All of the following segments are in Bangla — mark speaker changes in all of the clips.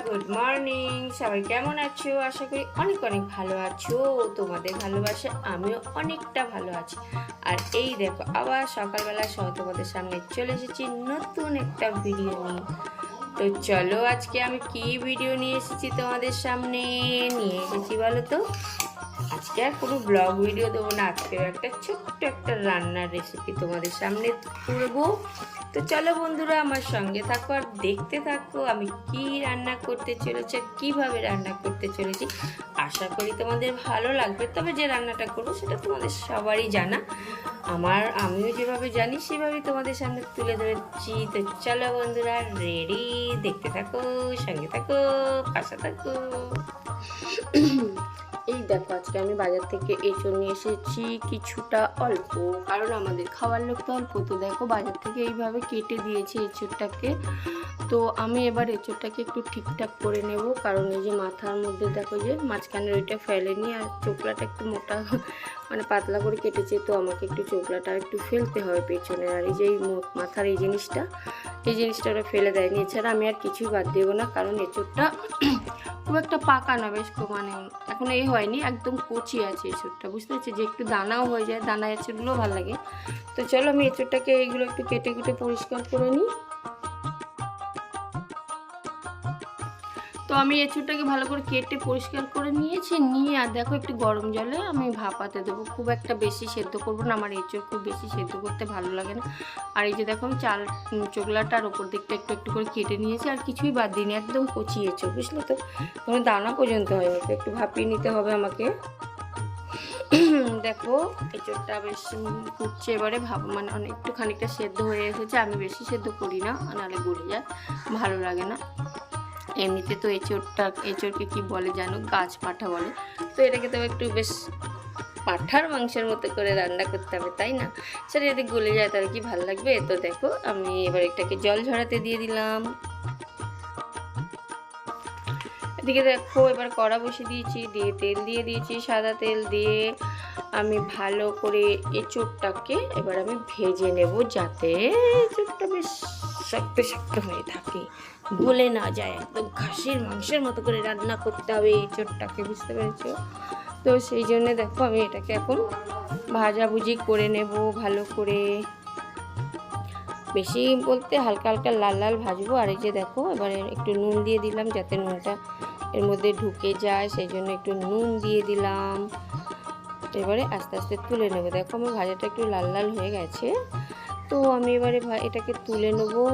Speaker 1: Good morning. সবাই কেমন আছো? আশা করি অনেক অনেক ভালো আছো। তোমাদের ভালোবাসা আমিও অনেকটা ভালো আছি। আর এই দেখো আবার সকালবেলা তোমাদের সামনে চলে এসেছি নতুন একটা ভিডিও নিয়ে। তো চলো আজকে আমি কি ভিডিও নিয়ে এসেছি তোমাদের সামনে। নিয়ে এসেছি বলো তো, আজকে আর কোনো ব্লগ ভিডিও দেবো না, আজকেও একটা ছোট্ট একটা রান্নার রেসিপি তোমাদের সামনে করবো। তো চলো বন্ধুরা আমার সঙ্গে থাকো আর দেখতে থাকো আমি কি রান্না করতে চলেছি, কিভাবে রান্না করতে চলেছি। আশা করি তোমাদের ভালো লাগবে। তবে যে রান্নাটা করবো সেটা তোমাদের সবারই জানা, আমিও যেভাবে জানি সেভাবেই তোমাদের সামনে তুলে ধরেছি। তো চলো বন্ধুরা রেডি, দেখতে থাকো, সঙ্গে থাকো, পাশে থাকো। এই দেখো আজকে আমি বাজার থেকে এঁচড় নিয়ে এসেছি কিছুটা অল্প, কারণ আমাদের খাওয়ার লোক তো অল্প। তো দেখো বাজার থেকে এইভাবে কেটে দিয়েছি এঁচড়টাকে। তো আমি এবার এঁচড়টাকে একটু ঠিকঠাক করে নেব, কারণ এই যে মাথার মধ্যে দেখো যে মাঝখানের ওইটা ফেলেনি, আর চোখলাটা একটু মোটা মানে পাতলা করে কেটেছে। তো আমাকে একটু চোখলাটা একটু ফেলতে হবে পেছনে। আর এই যে মাথার এই জিনিসটা ওরা ফেলে দেয়নি। এছাড়া আমি আর কিছুই বাদ দেবো না, কারণ এঁচড়টা খুব একটা পাকা না, বেশ মানে এখন এই হয়নি, একদম কচি আছে এঁচড়টা, বুঝতে পারছি যে একটু দানাও হয়ে যায়, দানা এঁচড়গুলো ভালো লাগে। তো চলো আমি এঁচড়টাকে এইগুলো একটু কেটে কুটে পরিষ্কার করে নিই। তো আমি এঁচড়টাকে ভালো করে কেটে পরিষ্কার করে নিয়েছি, নিয়ে আর দেখো একটু গরম জলে আমি ভাপাতে দেবো। খুব একটা বেশি সেদ্ধ করবো না, আমার এঁচড় খুব বেশি সেদ্ধ করতে ভালো লাগে না। আর এই যে দেখো আমি চোখলাটার ওপর দিকটা একটু একটু করে কেটে নিয়েছি, আর কিছুই বাদ দিইনি, একদম কচি এঁচড়, বুঝলে তো, কোনো দানা পর্যন্ত হয়নি। তো একটু ভাপিয়ে নিতে হবে আমাকে। দেখো এঁচড়টা বেশ ফুটছে, এবারে মানে একটু খানিকটা সেদ্ধ হয়ে এসেছে। আমি বেশি সেদ্ধ করি না, নাহলে গলে যায়, ভালো লাগে না। এমনিতে তো এঁচড়কে কি বলে জানো, গাছ পাঠা বলে। তো এটাকে তো একটু বেশ পাঠার মাংসের মতো করে রান্না করতে হবে, তাই না? সেটা যদি গলে যায় তাহলে কি ভালো লাগবে। তো দেখো আমি এবার এটাকে জল ঝরাতে দিয়ে দিলাম। এদিকে দেখো এবার কড়া বসিয়ে দিয়েছি, দিয়ে তেল দিয়ে দিয়েছি, সাদা তেল দিয়ে আমি ভালো করে এঁচড়টাকে এবার আমি ভেজে নেব, যাতে এঁচড়টা বেশ শক্ত শক্ত হয়ে থাকে, গলে না যায়। একদম খাসির মাংসের মতো করে রান্না করতে হবে এঁচড়টাকে, বুঝতে পেরেছো? তো সেই জন্য দেখো আমি এটাকে এখন ভাজাভুজি করে নেব ভালো করে, বেশি বলতে হালকা হালকা লাল লাল ভাজবো। আর এই যে দেখো এবারে একটু নুন দিয়ে দিলাম, যাতে নুনটা এর মধ্যে ঢুকে যায়, সেই জন্য একটু নুন দিয়ে দিলাম। এবারে আস্তে আস্তে তুলে নেবো। দেখো আমার ভাজাটা একটু লাল লাল হয়ে গেছে, তো আমি এবারে এটাকে তুলে নেবো।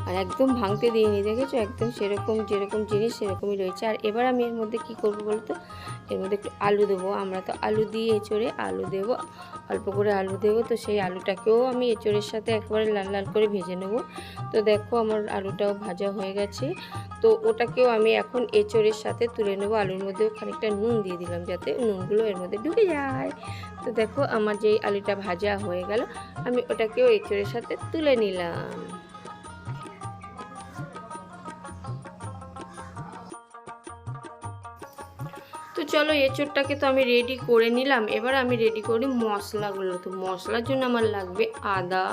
Speaker 1: আর একদম ভাঙতে দিইনি, দেখেছো, একদম সেরকম যেরকম জিনিস সেরকমই রয়েছে। আর এবার আমি এর মধ্যে কি করবো বলতো, এর মধ্যে একটু আলু দেবো। আমরা তো আলু দিয়ে এঁচড়ে আলু দেবো, অল্প করে আলু দেবো। তো সেই আলুটাকেও আমি এঁচড়ের সাথে একবারে লাল লাল করে ভেজে নেব। তো দেখো আমার আলুটাও ভাজা হয়ে গেছে, তো ওটাকেও আমি এখন এঁচড়ের সাথে তুলে নেবো। আলুর মধ্যেও খানিকটা নুন দিয়ে দিলাম, যাতে নুনগুলো এর মধ্যে ঢুকে যায়। তো দেখো আমার যেই আলুটা ভাজা হয়ে গেল, আমি ওটাকেও এঁচড়ের সাথে তুলে নিলাম। তো চলো এঁচড়টাকে তো আমি রেডি করে নিলাম, এবার আমি রেডি করি মশলাগুলো। তো মশলার জন্য আমার লাগবে আদা,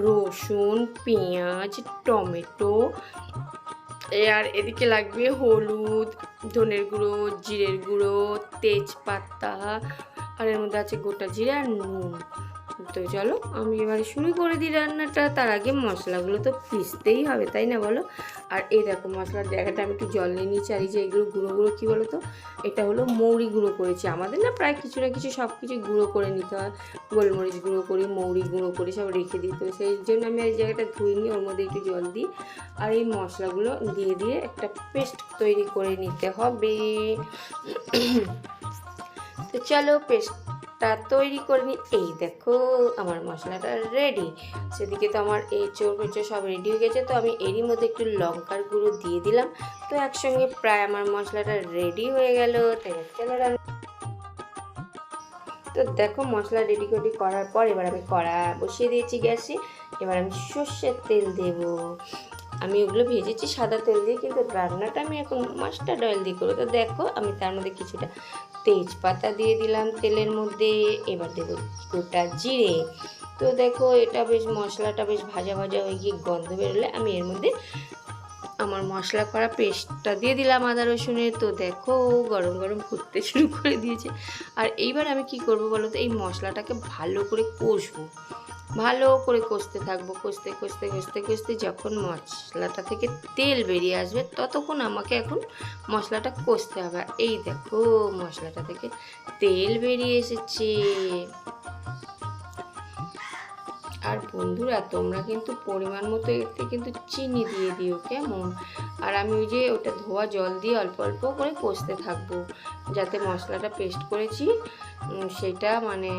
Speaker 1: রসুন, পেঁয়াজ, টমেটো, আর এদিকে লাগবে হলুদ, ধনের গুঁড়ো, জিরের গুঁড়ো, তেজপাতা, আর এর মধ্যে আছে গোটা জিরে আর নুন। তো চলো আমি এবারে শুরু করে দিই রান্নাটা। তার আগে মশলাগুলো তো পিসতেই হবে, তাই না বলো? আর এই দেখো মশলার জায়গাটা আমি একটু জল নিয়ে নিয়েছি। আর এই যে এগুলো গুঁড়ো কী বলো তো, এটা হলো মৌরি গুঁড়ো করেছি। আমাদের না প্রায় কিছু না কিছু সব কিছু গুঁড়ো করে নিতে হয়, গোলমরিচ গুঁড়ো করি, মৌরি গুঁড়ো করি, সব রেখে দিই। তো সেই জন্য আমি এই জায়গাটা ধুয়ে নিয়ে ওর মধ্যে একটু জল দিই, আর এই মশলাগুলো দিয়ে একটা পেস্ট তৈরি করে নিতে হবে। তো চলো পেস্টটা তৈরি করে নিই। এই দেখো আমার মশলাটা রেডি। সেদিকে তো আমার এঁচড় সব রেডি হয়ে গেছে। তো আমি এরই মধ্যে একটু লঙ্কার গুঁড়ো দিয়ে দিলাম। তো একসঙ্গে প্রায় আমার মশলাটা রেডি হয়ে গেল। তাই চলো তো দেখো মশলা রেডি করার পর এবার আমি কড়া বসিয়ে দিয়েছি গ্যাসে। এবার আমি সর্ষের তেল দেব। আমি ওগুলো ভেজেছি সাদা তেল দিয়ে, কিন্তু রান্নাটা আমি এখন মাস্টার্ড অয়েল দিয়ে করবো। তো দেখো আমি তার মধ্যে কিছুটা তেজপাতা দিয়ে দিলাম তেলের মধ্যে। এবার দেবো গোটা জিরে। তো দেখো এটা বেশ মশলাটা বেশ ভাজা ভাজা হয়ে গিয়ে গন্ধ বেরোলে আমি এর মধ্যে আমার মশলা করা পেস্টটা দিয়ে দিলাম আদা রসুনের। তো দেখো গরম গরম ফুটতে শুরু করে দিয়েছে। আর এইবার আমি কি করব বলো তো, এই মশলাটাকে ভালো করে কষবো, ভালো করে কষতে থাকবো, কষতে কষতে কষতে কষতে যখন মশলাটা থেকে তেল বেরিয়ে আসবে ততক্ষণ আমাকে এখন মশলাটা কষতে হবে। এই দেখো মশলাটা থেকে তেল বেরিয়ে এসেছে। আর বন্ধুরা তোমরা কিন্তু পরিমাণ মতো এতে কিন্তু চিনি দিয়ে দিও, কেমন? আর আমি ওই যে ওটা ধোয়া জল দিয়ে অল্প অল্প করে কষতে থাকবো, যাতে মশলাটা পেস্ট করেছি সেটা মানে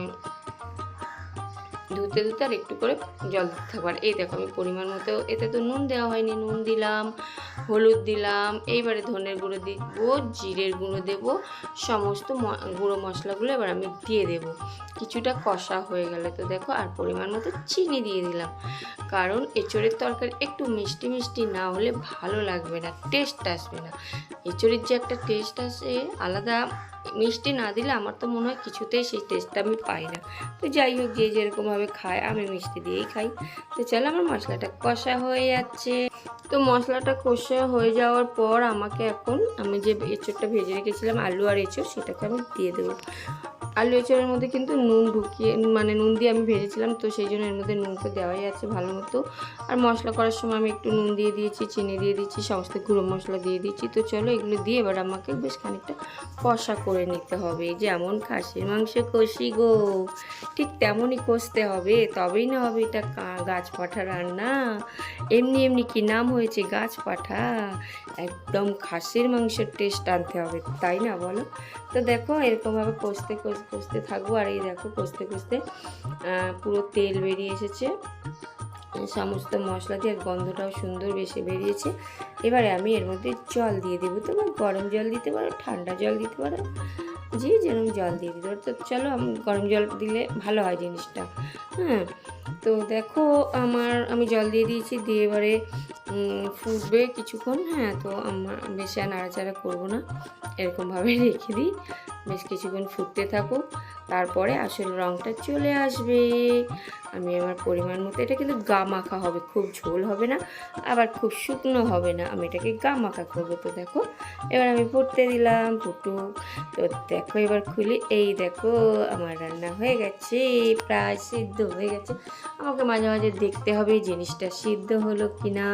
Speaker 1: ধুতে ধুতে আর একটু করে জল দিতে থাকবো। আর এই দেখো আমি পরিমাণ মতো, এতে তো নুন দেওয়া হয়নি, নুন দিলাম, হলুদ দিলাম, এইবারে ধনের গুঁড়ো দিব, জিরের গুঁড়ো দেব, সমস্ত গুঁড়ো মশলাগুলো এবার আমি দিয়ে দেব। কিছুটা কষা হয়ে গেলে তো দেখো আর পরিমাণ মতো চিনি দিয়ে দিলাম, কারণ এঁচোড়ের তরকারি একটু মিষ্টি মিষ্টি না হলে ভালো লাগবে না, টেস্ট আসবে না। এঁচোড়ের যে একটা টেস্ট আসে আলাদা, মিষ্টি না দিলে আমার তো মনে হয় কিছুতেই সেই টেস্টটা আমি পাই না। তো যাই হোক, যে যেরকমভাবে খায়, আমি মিষ্টি দিয়েই খাই। তো চলো আমার মশলাটা কষা হয়ে যাচ্ছে। তো মশলাটা কষা হয়ে যাওয়ার পর আমাকে এখন আমি যে এঁচোড়টা ভেজে রেখেছিলাম, আলু আর এঁচোড়, সেটাকে আমি দিয়ে দেবো। আলু এঁচোড়ের মধ্যে কিন্তু নুন ঢুকিয়ে, মানে নুন দিয়ে আমি ভেজেছিলাম, তো সেই জন্য এর মধ্যে নুন তো দেওয়াই আছে ভালো মতো। আর মশলা করার সময় আমি একটু নুন দিয়ে দিয়েছি, চিনি দিয়ে দিচ্ছি, সমস্ত গুঁড়ো মশলা দিয়ে দিচ্ছি। তো চলো এগুলো দিয়ে এবার আমাকে বেশ খানিকটা কষা করে নিতে হবে। যেমন খাসির মাংস কষি গো, ঠিক তেমনই কষতে হবে, তবেই না হবে এটা গাছ পাঠা রান্না। এমনি এমনি কি নাম হয়েছে গাছ পাঠা, একদম খাসির মাংসের টেস্ট আনতে হবে, তাই না বলো? তো দেখো এরকমভাবে কষতে কষতে থাকবো। আর এই দেখো কষতে কষতে পুরো তেল বেরিয়ে এসেছে সমস্ত মশলা দিয়ে, গন্ধটাও সুন্দর বেশি বেরিয়েছে। এবারে আমি এর মধ্যে জল দিয়ে দেবো। তোমার গরম জল দিতে পারো, ঠান্ডা জল দিতে পারো, যে যেরকম জল দিয়ে দিতে পারো। তো চলো আমি গরম জল দিলে ভালো হয় জিনিসটা। হ্যাঁ, তো দেখো আমি জল দিয়ে দিয়েছি, দিয়ে এবারে ফুটবে কিছুক্ষণ। হ্যাঁ, তো আমার বেশি আর নাড়াচাড়া করবো না, এরকমভাবে রেখে দিই, বেশ কিছুক্ষণ ফুটতে থাকুক, তারপরে আসল রঙটা চলে আসবে। আমি আমার পরিমাণ মতো, এটা কিন্তু গা মাখা হবে, খুব ঝোল হবে না, আবার খুব শুকনো হবে না, আমি এটাকে গা মাখা করবো। তো দেখো এবার আমি ফুটতে দিলাম, ফুটুক। তো দেখো এবার খুলি, এই দেখো আমার রান্না হয়ে গেছে, প্রায় সিদ্ধ হয়ে গেছে। আমাকে মাঝে মাঝে দেখতে হবে জিনিসটা সিদ্ধ হলো কিনা।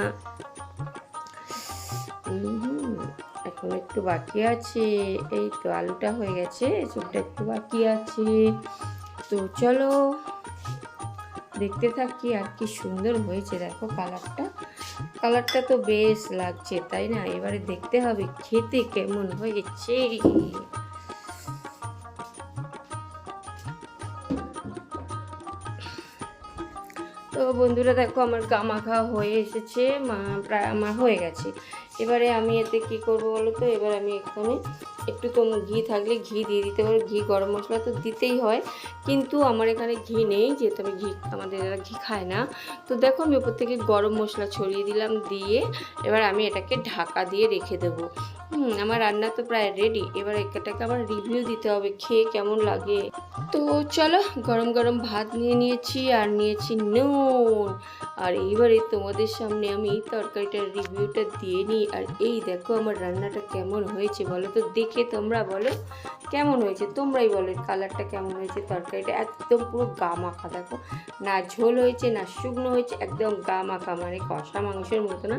Speaker 1: এখন একটু বাকি আছে, এই তো আলুটা হয়ে গেছে, সবটা একটু বাকি আছে। তো চলো দেখতে থাকি। আর কি সুন্দর হয়েছে দেখো কালারটা তো বেশ লাগছে, তাই না? এবারে দেখতে হবে খেতে কেমন হয়েছে। তো বন্ধুরা দেখো আমার গা মাখা হয়ে এসেছে, প্রায় আমার হয়ে গেছে। এবারে আমি এতে কি করব বলো তো, এবার আমি এখানে একটু তো ঘি থাকলে ঘি দিয়ে দিতে পারো, ঘি গরম মশলা তো দিতেই হয়, কিন্তু আমার এখানে ঘি নেই, যেহেতু আমি আমাদের এরা ঘি খায় না। তো দেখো আমি ওপর থেকে গরম মশলা ছড়িয়ে দিলাম, দিয়ে এবার আমি এটাকে ঢাকা দিয়ে রেখে দেবো। আমার রান্না তো প্রায় রেডি। এবার এটাকে আমার রিভিউ দিতে হবে খেয়ে কেমন লাগে। তো চলো গরম গরম ভাত নিয়েছি আর নিয়েছি নুন। আর এইবারে তোমাদের সামনে আমি তরকারিটার রিভিউটা দিয়ে নিই। আর এই দেখো আমার রান্নাটা কেমন হয়েছে বলো তো, দেখে তোমরা বলো কেমন হয়েছে, তোমরাই বলো কালারটা কেমন হয়েছে। তরকারিটা একদম পুরো গা মাখা, দেখো না ঝোল হয়েছে না শুকনো হয়েছে, একদম গা মাখা, মানে কষা মাংসের মতো না,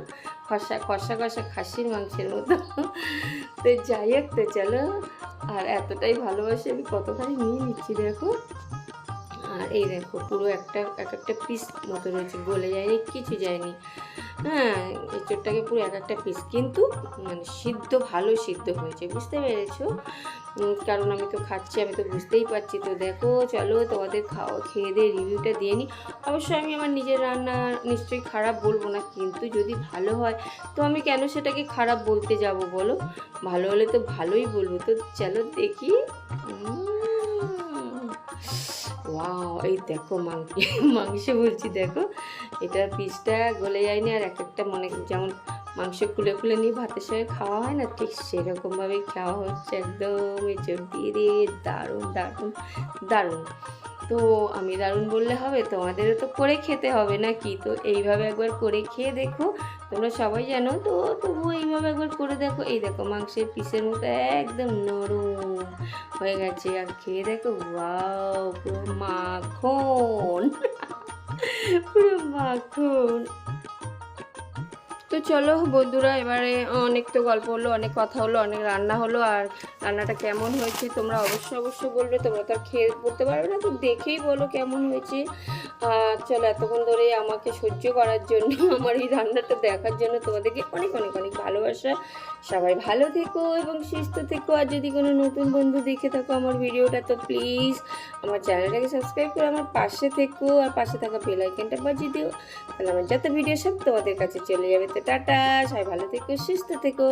Speaker 1: কষা কষা কষা খাসির মাংসের মতো। তো যাই হোক, তো চলো, আর এতটাই ভালোবাসি আমি কতখানি নিয়ে নিচ্ছি দেখো। আর এই দেখো পুরো এক একটা পিস মতো রয়েছে, গলে যায়নি, কিছু যায়নি। হ্যাঁ, এঁচোড়টাকে পুরো এক একটা পিস, কিন্তু মানে ভালো সিদ্ধ হয়েছে, বুঝতে পেরেছো? কারণ আমি তো খাচ্ছি, আমি তো বুঝতেই পারছি। তো দেখো চলো তোমাদের খেয়ে দিয়ে রিভিউটা দিয়ে নিই। অবশ্যই আমি আমার নিজের রান্না নিশ্চয়ই খারাপ বলবো না, কিন্তু যদি ভালো হয় তো আমি কেন সেটাকে খারাপ বলতে যাব বলো? ভালো হলে তো ভালোই বলবো। তো চলো দেখি। ওয়াও, এই দেখো মাংস বলছি, দেখো এটার পিসটা গলে যায়নি, আর এক একটা মনে যেমন মাংস খুলে খুলে নিয়ে ভাতের সঙ্গে খাওয়া হয় না, ঠিক সেরকমভাবেই খাওয়া হচ্ছে একদম এঁচোড় দিয়ে রে। দারুণ দারুণ দারুণ। তো আমি দারুণ বললে হবে, তোমাদেরও তো করে খেতে হবে নাকি? তো এইভাবে একবার করে খেয়ে দেখো, তোমরা সবাই জানো তো, তবুও এইভাবে একবার করে দেখো। এই দেখো মাংসের পিসের মতো একদম নরম হয়ে গেছে, আর খেয়ে দেখো, ওয়াও, পুরো মাখন পুরো মাখন। তো চলো বন্ধুরা, এবারে অনেক তো গল্প হলো, অনেক কথা হলো, অনেক রান্না হলো, আর রান্নাটা কেমন হয়েছে তোমরা অবশ্যই বলবে। তোমরা তো আর খেয়ে বলতে পারবে না, তো দেখেই বলো কেমন হয়েছে। চলো, এতক্ষণ ধরে আমাকে সহ্য করার জন্য আমার এই রান্নাটা দেখার জন্য তোমাদেরকে অনেক অনেক অনেক ভালোবাসা। সবাই ভালো থেকো এবং সুস্থ থেকো। আর যদি কোনো নতুন বন্ধু দেখে থাকো আমার ভিডিওটা, তো প্লিজ আমার চ্যানেলটাকে সাবস্ক্রাইব করে আমার পাশে থেকো, আর পাশে থাকা বেল আইকনটা বাজিয়ে দিও, তাহলে আমার যত ভিডিও সব তোমাদের কাছে চলে যাবে। তো টাটা, সবাই ভালো থেকো, সুস্থ থেকো।